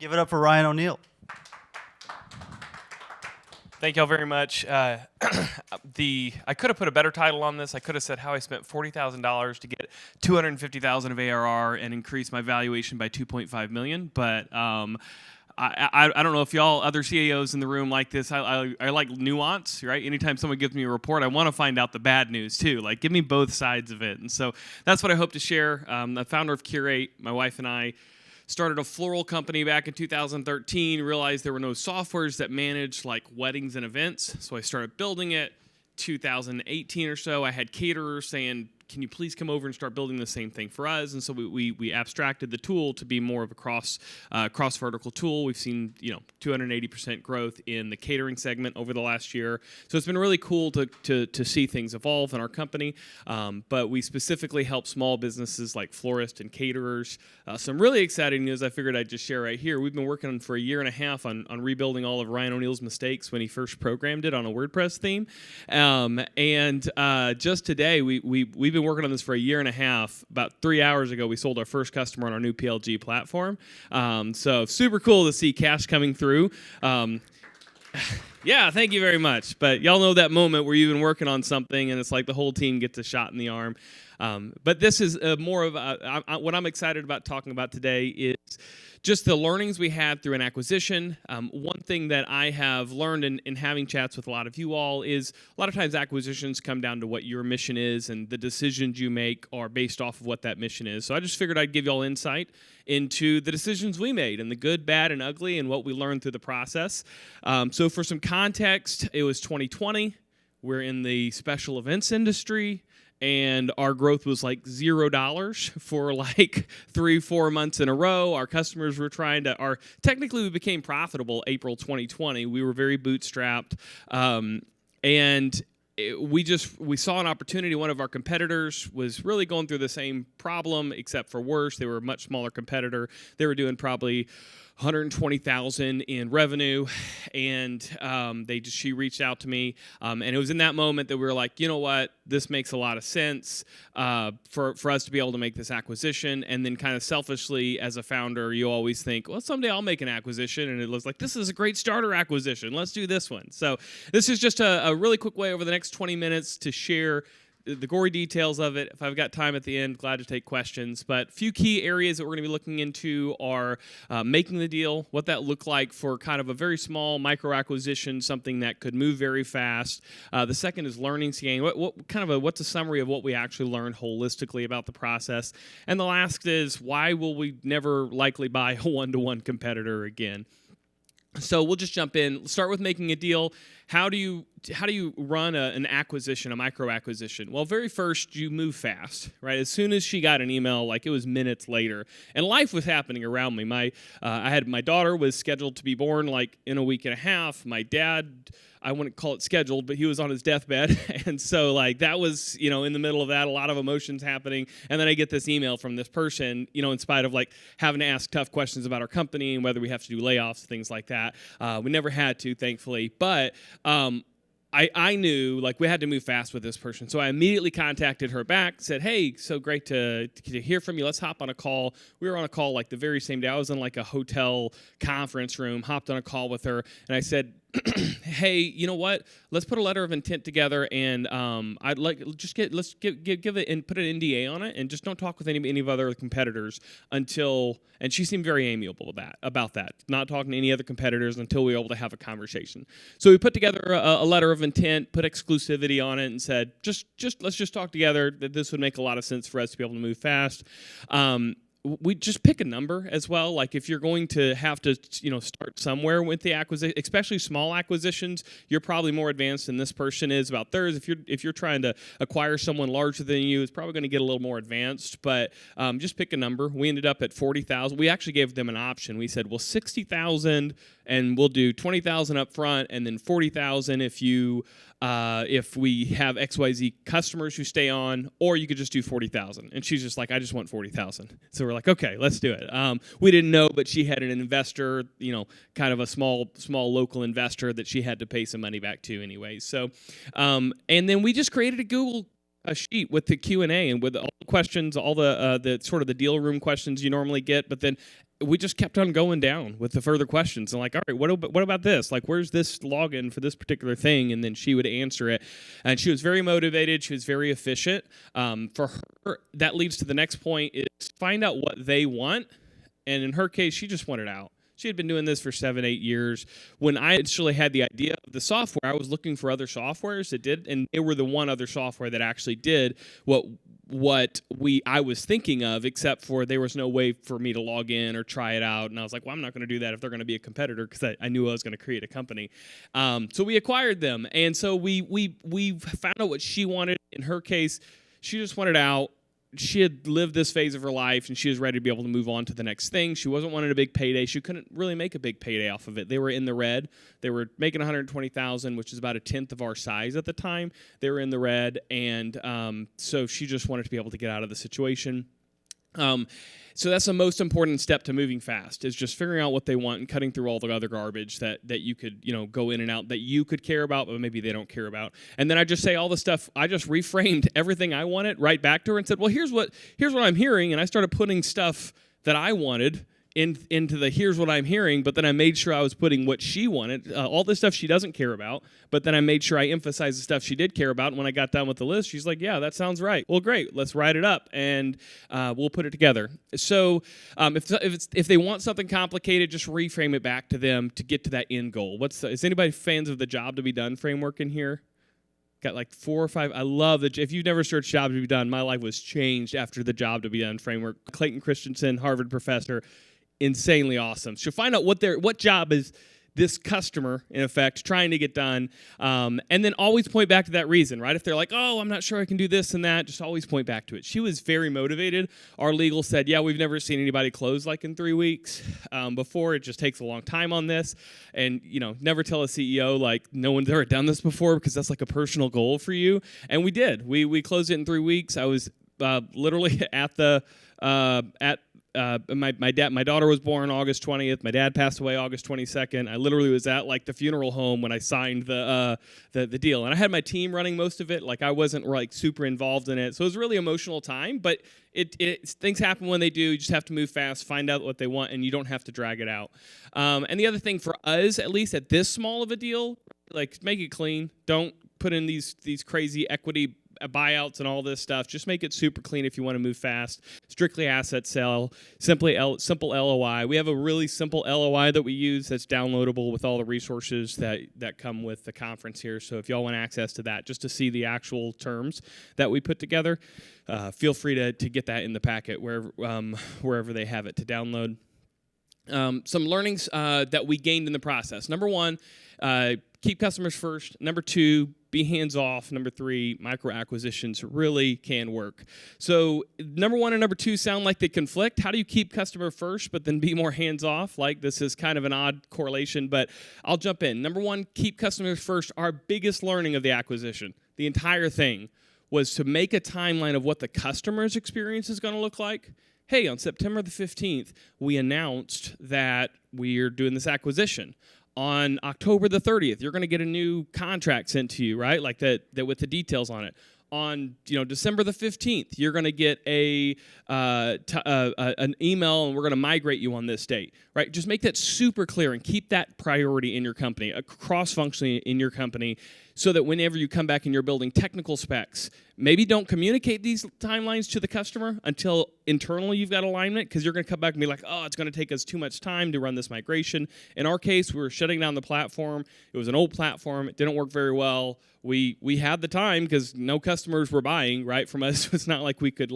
Give it up for Ryan O'Neill. Thank y'all very much. I could have put a better title on this. I could have said how I spent $40,000 to get $250,000 of ARR and increase my valuation by $2.5 million. But I don't know if y'all other CEOs in the room like this. I like nuance, right? Anytime someone gives me a report, I want to find out the bad news too. Like, give me both sides of it. And so that's what I hope to share. The founder of Curate, my wife and I, started a floral company back in 2013, realized there were no softwares that managed like weddings and events. So I started building it. 2018 or so, I had caterers saying, can you please come over and start building the same thing for us? And so we abstracted the tool to be more of a cross vertical tool. We've seen 280% growth in the catering segment over the last year. So it's been really cool to see things evolve in our company. But we specifically help small businesses like florists and caterers. Some really exciting news I figured I'd just share right here. We've been working for a year and a half on rebuilding all of Ryan O'Neill's mistakes when he first programmed it on a WordPress theme. Just today, we've been working on this for a year and a half. About 3 hours ago, we sold our first customer on our new PLG platform. So super cool to see cash coming through. Yeah, thank you very much. But y'all know that moment where you've been working on something and it's like the whole team gets a shot in the arm. But this is more of what I'm excited about talking about today is just the learnings we had through an acquisition. One thing that I have learned in having chats with a lot of you all is a lot of times acquisitions come down to what your mission is, and the decisions you make are based off of what that mission is. So I just figured I'd give you all insight into the decisions we made and the good, bad, and ugly and what we learned through the process. So for some context, it was 2020. We're in the special events industry. And our growth was like $0 for like 3-4 months in a row. Our customers were technically we became profitable April 2020. We were very bootstrapped. We saw an opportunity. One of our competitors was really going through the same problem, except for worse. They were a much smaller competitor. They were doing probably $120,000 in revenue, and she reached out to me, and it was in that moment that we were like, you know what, this makes a lot of sense for us to be able to make this acquisition. And then kind of selfishly, as a founder, you always think, well, someday I'll make an acquisition, and it looks like this is a great starter acquisition. Let's do this one. So this is just a really quick way over the next 20 minutes to share the gory details of it. If I've got time at the end, glad to take questions. But a few key areas that we're going to be looking into are making the deal, what that looked like for kind of a very small micro acquisition, something that could move very fast. The second is learning scaling. What's a summary of what we actually learned holistically about the process? And the last is why will we never likely buy a one-to-one competitor again? So we'll just jump in. Start with making a deal. How do you run an acquisition, a micro acquisition? Well, very first, you move fast, right? As soon as she got an email, like it was minutes later, and life was happening around me. My daughter was scheduled to be born like in a week and a half. My dad, I wouldn't call it scheduled, but he was on his deathbed. And so like that was, in the middle of that, a lot of emotions happening. And then I get this email from this person, in spite of like having to ask tough questions about our company and whether we have to do layoffs, things like that. We never had to, thankfully. But I knew like we had to move fast with this person. So I immediately contacted her back, said, hey, so great to hear from you. Let's hop on a call. We were on a call like the very same day. I was in like a hotel conference room, hopped on a call with her, and I said, hey, you know what? Let's put a letter of intent together, and I'd like let's give it and put an NDA on it, and just don't talk with any of other competitors until. And she seemed very amiable about that, not talking to any other competitors until we were able to have a conversation. So we put together a letter of intent, put exclusivity on it, and said, let's just talk together. That this would make a lot of sense for us to be able to move fast. We just pick a number as well. Like if you're going to have to, start somewhere with the acquisition, especially small acquisitions, you're probably more advanced than this person is about theirs. If you're trying to acquire someone larger than you, it's probably going to get a little more advanced. But just pick a number. We ended up at 40,000. We actually gave them an option. We said, well, 60,000, and we'll do 20,000 up front, and then 40,000 if we have XYZ customers who stay on, or you could just do 40,000. And she's just like, I just want 40,000. So we're like, okay, let's do it. We didn't know, but she had an investor, kind of a small local investor that she had to pay some money back to anyway. So, and then we just created a sheet with the Q&A and with all the questions, all the sort of the deal room questions you normally get, but then we just kept on going down with the further questions and like, all right, what about this? Like, where's this login for this particular thing? And then she would answer it. And she was very motivated. She was very efficient. For her, that leads to the next point is find out what they want. And in her case, she just wanted out. She had been doing this for 7-8 years. When I actually had the idea of the software, I was looking for other softwares that did, and they were the one other software that actually did what I was thinking of, except for there was no way for me to log in or try it out. And I was like, well, I'm not going to do that if they're going to be a competitor, because I knew I was going to create a company. So we acquired them, and so we found out what she wanted. In her case, she just wanted out. She had lived this phase of her life, and she was ready to be able to move on to the next thing. She wasn't wanting a big payday. She couldn't really make a big payday off of it. They were in the red. They were making $120,000, which is about a tenth of our size at the time. They were in the red, and so she just wanted to be able to get out of the situation. So that's the most important step to moving fast, is just figuring out what they want and cutting through all the other garbage that you could, go in and out that you could care about, but maybe they don't care about. And then I just say all the stuff. I just reframed everything I wanted right back to her and said, well, here's what I'm hearing. And I started putting stuff that I wanted into the here's what I'm hearing, but then I made sure I was putting what she wanted, all the stuff she doesn't care about, but then I made sure I emphasized the stuff she did care about, and when I got done with the list, she's like, yeah, that sounds right. Well, great, let's write it up, and we'll put it together. So if they want something complicated, just reframe it back to them to get to that end goal. Is anybody fans of the job to be done framework in here? Got like 4 or 5. I love that. If you've never searched job to be done, my life was changed after the job to be done framework. Clayton Christensen, Harvard professor, insanely awesome. So find out what job is this customer, in effect, trying to get done, and then always point back to that reason, right? If they're like, oh, I'm not sure I can do this and that, just always point back to it. She was very motivated. Our legal said, yeah, we've never seen anybody close like in 3 weeks before. It just takes a long time on this. And, never tell a CEO, like, no one's ever done this before, because that's like a personal goal for you. And we did. We closed it in 3 weeks. I was literally at my daughter was born August 20th. My dad passed away August 22nd. I literally was at like the funeral home when I signed the deal, and I had my team running most of it. Like I wasn't like super involved in it, so it was a really emotional time. But things happen when they do. You just have to move fast, find out what they want, and you don't have to drag it out. And the other thing for us, at least at this small of a deal, like make it clean. Don't put in these crazy equity buyouts and all this stuff. Just make it super clean if you want to move fast. Strictly asset sell, simple LOI. We have a really simple LOI that we use that's downloadable with all the resources that come with the conference here. So if y'all want access to that, just to see the actual terms that we put together, feel free to get that in the packet wherever they have it to download. Some learnings that we gained in the process. Number 1, keep customers first. Number 2, be hands-off. Number 3, micro-acquisitions really can work. So number 1 and number 2 sound like they conflict. How do you keep customer first but then be more hands-off? Like this is kind of an odd correlation, but I'll jump in. Number 1, keep customers first. Our biggest learning of the acquisition, the entire thing, was to make a timeline of what the customer's experience is going to look like. Hey, on September the 15th, we announced that we're doing this acquisition. On October the 30th, you're going to get a new contract sent to you, right? Like that with the details on it. On December the 15th, you're going to get an email, and we're going to migrate you on this date, right? Just make that super clear and keep that priority in your company, cross-functionally in your company, so that whenever you come back and you're building technical specs, maybe don't communicate these timelines to the customer until internally you've got alignment, because you're going to come back and be like, oh, it's going to take us too much time to run this migration. In our case, we were shutting down the platform. It was an old platform. It didn't work very well. We had the time because no customers were buying, right, from us. It's not like we could,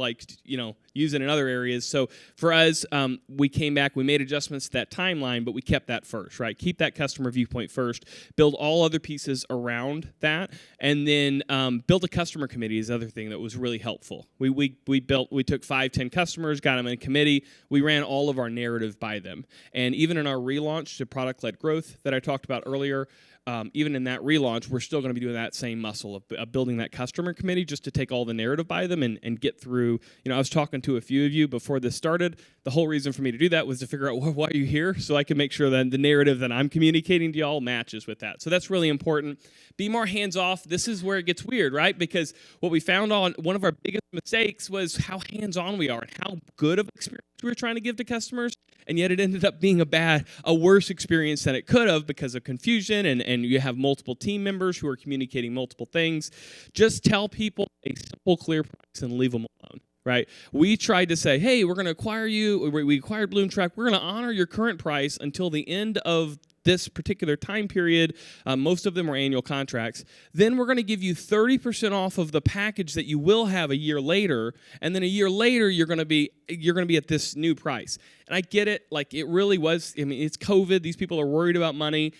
use it in other areas. So for us, we came back, we made adjustments to that timeline, but we kept that first, right? Keep that customer viewpoint first. Build all other pieces around that, and then build a customer committee is the other thing that was really helpful. We took 5-10 customers, got them in a committee. We ran all of our narrative by them. And even in our relaunch to product-led growth that I talked about earlier, even in that relaunch, we're still going to be doing that same muscle of building that customer committee just to take all the narrative by them and get through. I was talking to a few of you before this started. The whole reason for me to do that was to figure out why are you here, so I can make sure that the narrative that I'm communicating to y'all matches with that. So that's really important. Be more hands-off. This is where it gets weird, right? Because what we found on one of our biggest mistakes was how hands-on we are and how good of experience we were trying to give to customers, and yet it ended up being a worse experience than it could have because of confusion, and you have multiple team members who are communicating multiple things. Just tell people a simple, clear price and leave them alone. Right? We tried to say, hey, we're going to acquire you. We acquired BloomTrack. We're going to honor your current price until the end of this particular time period. Most of them are annual contracts. Then we're going to give you 30% off of the package that you will have a year later, and then a year later you're going to be at this new price. And I get it. Like, it really was. I mean, it's COVID. These people are worried about money.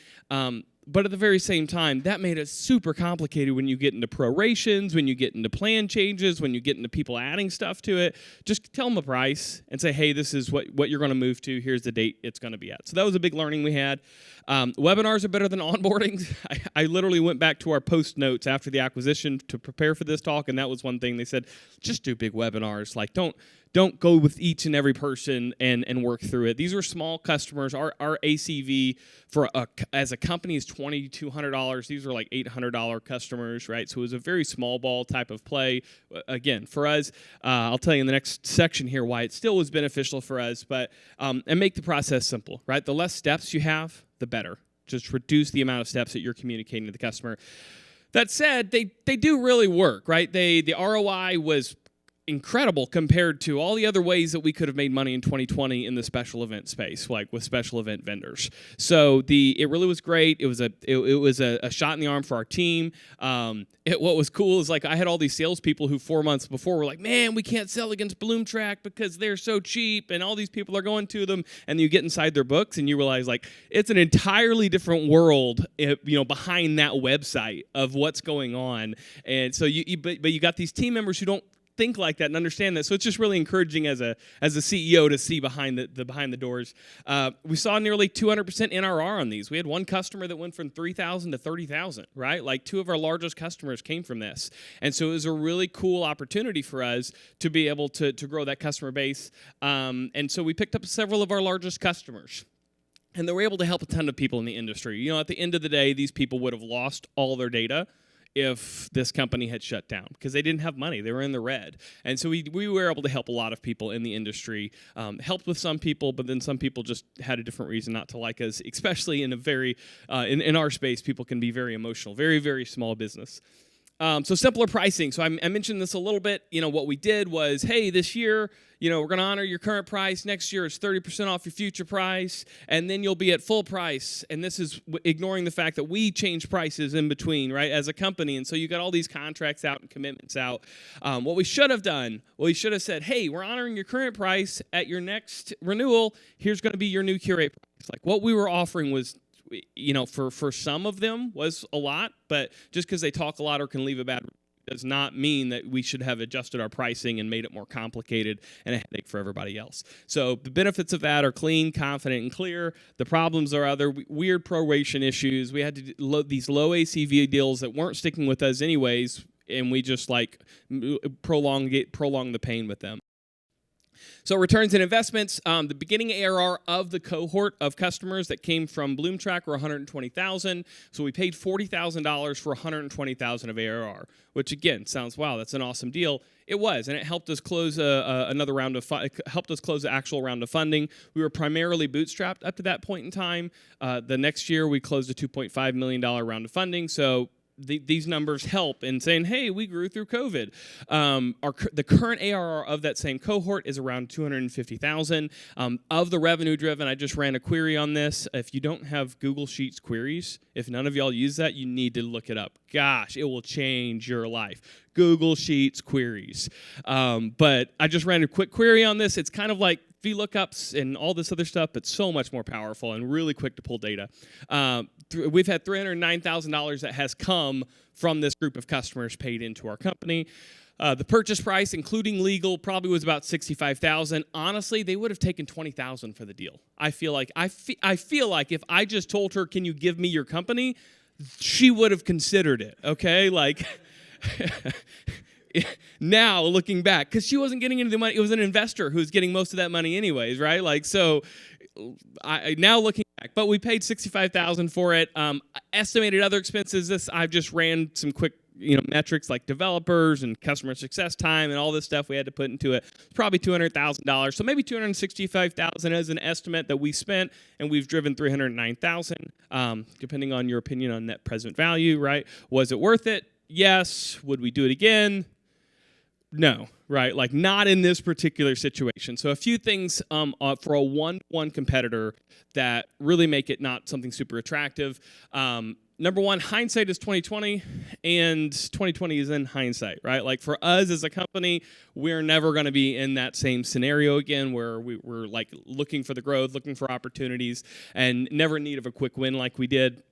But at the very same time, that made it super complicated when you get into prorations, when you get into plan changes, when you get into people adding stuff to it. Just tell them a price and say, hey, this is what you're going to move to. Here's the date it's going to be at. So that was a big learning we had. Webinars are better than onboardings. I literally went back to our post notes after the acquisition to prepare for this talk, and that was one thing they said, just do big webinars. Like, don't go with each and every person and work through it. These are small customers. Our ACV as a company is $2,200. These are like $800 customers, right? So it was a very small ball type of play. Again, for us, I'll tell you in the next section here why it still was beneficial for us, but and make the process simple, right? The less steps you have, the better. Just reduce the amount of steps that you're communicating to the customer. That said, they do really work, right? The ROI was incredible compared to all the other ways that we could have made money in 2020 in the special event space, like with special event vendors. So it really was great. It was a shot in the arm for our team. What was cool is, like, I had all these salespeople who 4 months before were like, man, we can't sell against BloomTrack because they're so cheap and all these people are going to them. And you get inside their books and you realize, like, it's an entirely different world, behind that website of what's going on. And so but you got these team members who don't think like that and understand that. So it's just really encouraging as a CEO to see behind the doors. We saw nearly 200% NRR on these. We had one customer that went from 3,000 to 30,000, right? Like, 2 of our largest customers came from this. And so it was a really cool opportunity for us to be able to grow that customer base. And so we picked up several of our largest customers. And they were able to help a ton of people in the industry. At the end of the day, these people would have lost all their data if this company had shut down because they didn't have money. They were in the red. And so we were able to help a lot of people in the industry, helped with some people, but then some people just had a different reason not to like us, especially in a very, in our space, people can be very emotional, very, very small business. So simpler pricing. So I mentioned this a little bit. What we did was, hey, this year, we're going to honor your current price. Next year, it's 30% off your future price, and then you'll be at full price. And this is ignoring the fact that we change prices in between, right, as a company. And so you got all these contracts out and commitments out. What we should have done, we should have said, hey, we're honoring your current price. At your next renewal, here's going to be your new Curate price. Like, what we were offering was, for some of them was a lot, but just because they talk a lot or can leave a bad review does not mean that we should have adjusted our pricing and made it more complicated and a headache for everybody else. So the benefits of that are clean, confident, and clear. The problems are other weird proration issues. We had to do these low ACV deals that weren't sticking with us anyways, and we just prolong the pain with them. So returns and investments, the beginning ARR of the cohort of customers that came from BloomTrack were $120,000. So we paid $40,000 for $120,000 of ARR, which again sounds, wow, that's an awesome deal. It was, and it helped us close another round of helped us close the actual round of funding. We were primarily bootstrapped up to that point in time. The next year we closed a $2.5 million round of funding. So these numbers help in saying, hey, we grew through COVID. The current ARR of that same cohort is around $250,000. Of the revenue driven, I just ran a query on this. If you don't have Google Sheets queries, if none of y'all use that, you need to look it up. Gosh, it will change your life. Google Sheets queries. But I just ran a quick query on this. It's kind of like VLOOKUPs and all this other stuff, but so much more powerful and really quick to pull data. We've had $309,000 that has come from this group of customers paid into our company. The purchase price, including legal, probably was about $65,000. Honestly, they would have taken $20,000 for the deal. I feel like if I just told her, "Can you give me your company?" she would have considered it. Okay, like. Now looking back, because she wasn't getting into the money, it was an investor who was getting most of that money anyways, right? Like, so now looking back, but we paid $65,000 for it. Estimated other expenses. I've just ran some quick metrics like developers and customer success time and all this stuff we had to put into it. It's probably $200,000. So maybe $265,000 as an estimate that we spent, and we've driven $309,000, depending on your opinion on net present value, right? Was it worth it? Yes. Would we do it again? No, right? Like not in this particular situation. So a few things for a one-to-one competitor that really make it not something super attractive. Number one, hindsight is 2020, and 2020 is in hindsight, right? Like for us as a company, we're never going to be in that same scenario again where we're like looking for the growth, looking for opportunities, and never in need of a quick win like we did.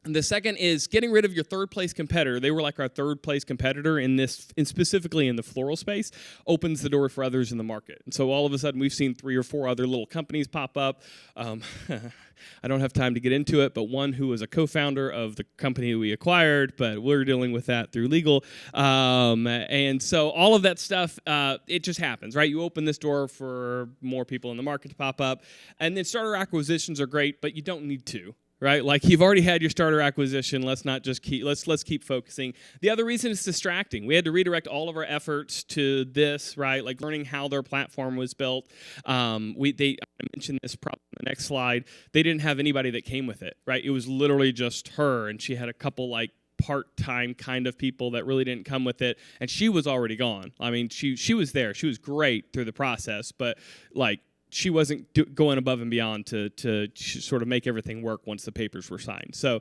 And the second is getting rid of your third place competitor. They were like our third place competitor in this, and specifically in the floral space, opens the door for others in the market. And so all of a sudden we've seen 3 or 4 other little companies pop up. I don't have time to get into it, but one who was a co-founder of the company we acquired, but we're dealing with that through legal. And so all of that stuff, it just happens, right? You open this door for more people in the market to pop up. And then starter acquisitions are great, but you don't need to. Right, like you've already had your starter acquisition. Let's not just let's keep focusing. The other reason is distracting. We had to redirect all of our efforts to this, right? Like learning how their platform was built. I mentioned this probably on the next slide. They didn't have anybody that came with it, right? It was literally just her, and she had a couple like part-time kind of people that really didn't come with it, and she was already gone. I mean, she was there. She was great through the process, but like. She wasn't going above and beyond to sort of make everything work once the papers were signed. So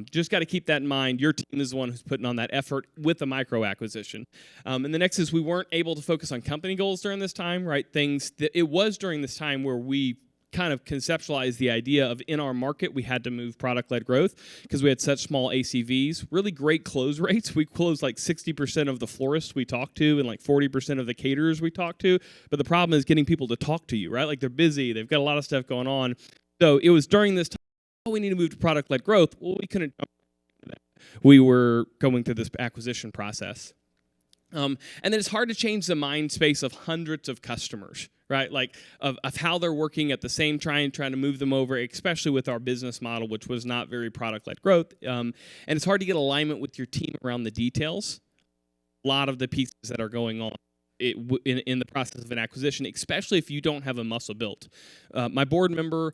just got to keep that in mind. Your team is the one who's putting on that effort with the micro acquisition. And the next is we weren't able to focus on company goals during this time, right? It was during this time where we kind of conceptualized the idea of in our market, we had to move product-led growth because we had such small ACVs, really great close rates. We closed like 60% of the florists we talked to and like 40% of the caterers we talked to. But the problem is getting people to talk to you, right? Like they're busy. They've got a lot of stuff going on. So it was during this time, we need to move to product-led growth. Well, we couldn't jump into that. We were going through this acquisition process. And then it's hard to change the mind space of hundreds of customers, right? Like of how they're working at the same trying to move them over, especially with our business model, which was not very product-led growth. And it's hard to get alignment with your team around the details. A lot of the pieces that are going on in the process of an acquisition, especially if you don't have a muscle built. My board member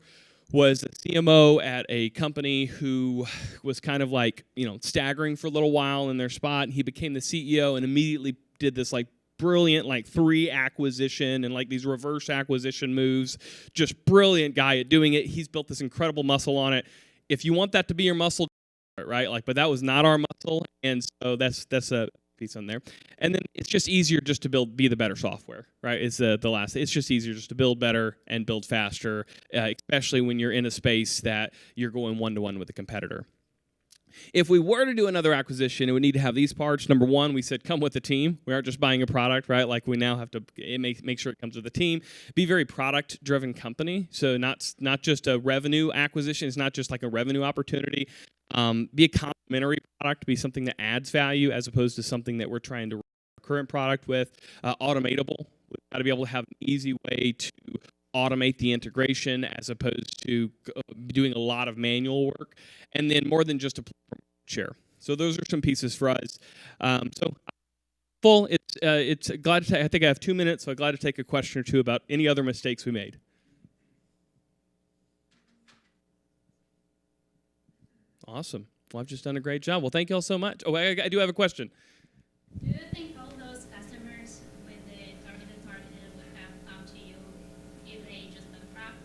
was a CMO at a company who was kind of like, staggering for a little while in their spot. And he became the CEO and immediately did this like brilliant like 3 acquisition and like these reverse acquisition moves. Just brilliant guy at doing it. He's built this incredible muscle on it. If you want that to be your muscle, right? Like, but that was not our muscle. And so that's a piece on there. And then it's just easier just to be the better software, right? It's the last. It's just easier just to build better and build faster, especially when you're in a space that you're going one-to-one with a competitor. If we were to do another acquisition, it would need to have these parts. Number one, we said come with the team. We aren't just buying a product, right? Like we now have to make sure it comes with the team. Be a very product-driven company. So not just a revenue acquisition. It's not just like a revenue opportunity. Be a complementary product. Be something that adds value as opposed to something that we're trying to run our current product with. Automatable. We've got to be able to have an easy way to automate the integration as opposed to doing a lot of manual work, and then more than just a share. So those are some pieces for us. It's glad to I think I have 2 minutes, so I'm glad to take a question or two about any other mistakes we made. Awesome. Well, I've just done a great job. Well, thank you all so much. Oh, I do have a question. Do you think all those customers with the targeted would have come to you if they just bankrupt?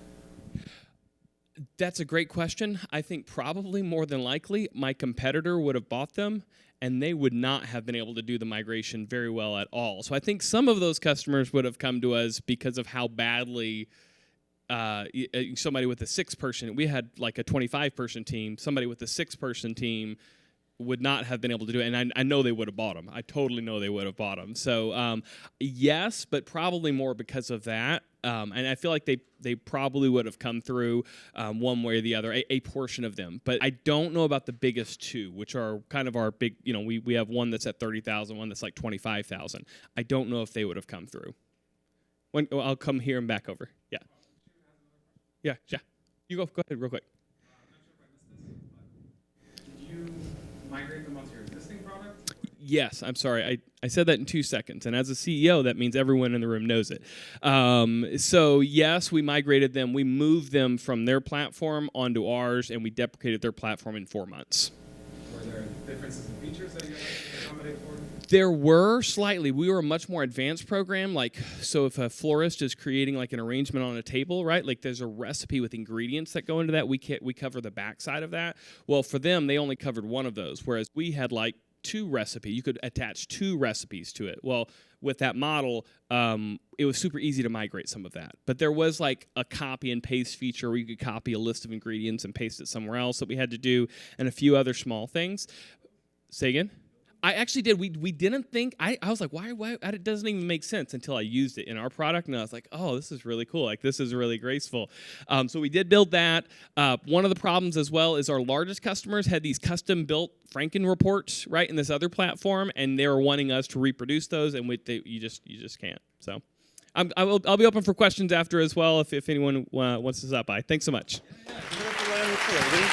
That's a great question. I think probably more than likely my competitor would have bought them and they would not have been able to do the migration very well at all. So I think some of those customers would have come to us because of how badly somebody with a 6-person, we had like a 25-person team, somebody with a 6-person team would not have been able to do it, and I know they would have bought them. I totally know they would have bought them. So yes, but probably more because of that. And I feel like they probably would have come through one way or the other, a portion of them. But I don't know about the biggest 2, which are kind of our big, we have one that's at 30,000, one that's like 25,000. I don't know if they would have come through. I'll come here and back over. Yeah. Yeah. You go ahead real quick. I'm not sure if I missed this, but did you migrate them onto your existing product? Yes, I'm sorry. I said that in 2 seconds. And as a CEO, that means everyone in the room knows it. So, yes, we migrated them. We moved them from their platform onto ours, and we deprecated their platform in 4 months. Were there differences in features that you had to accommodate for? There were slightly. We were a much more advanced program. Like, so if a florist is creating like an arrangement on a table, right? Like, there's a recipe with ingredients that go into that. We cover the backside of that. Well, for them, they only covered one of those, whereas we had like 2 recipes. You could attach 2 recipes to it. Well, with that model, it was super easy to migrate some of that. But there was like a copy and paste feature where you could copy a list of ingredients and paste it somewhere else that we had to do, and a few other small things. Say again? I actually did. We didn't think. I was like, why? It doesn't even make sense until I used it in our product, and I was like, oh, this is really cool. Like, this is really graceful. So we did build that. One of the problems as well is our largest customers had these custom-built Franken reports, right, in this other platform, and they were wanting us to reproduce those, and you just can't. So I'll be open for questions after as well if anyone wants to stop by. Thanks so much. Yeah.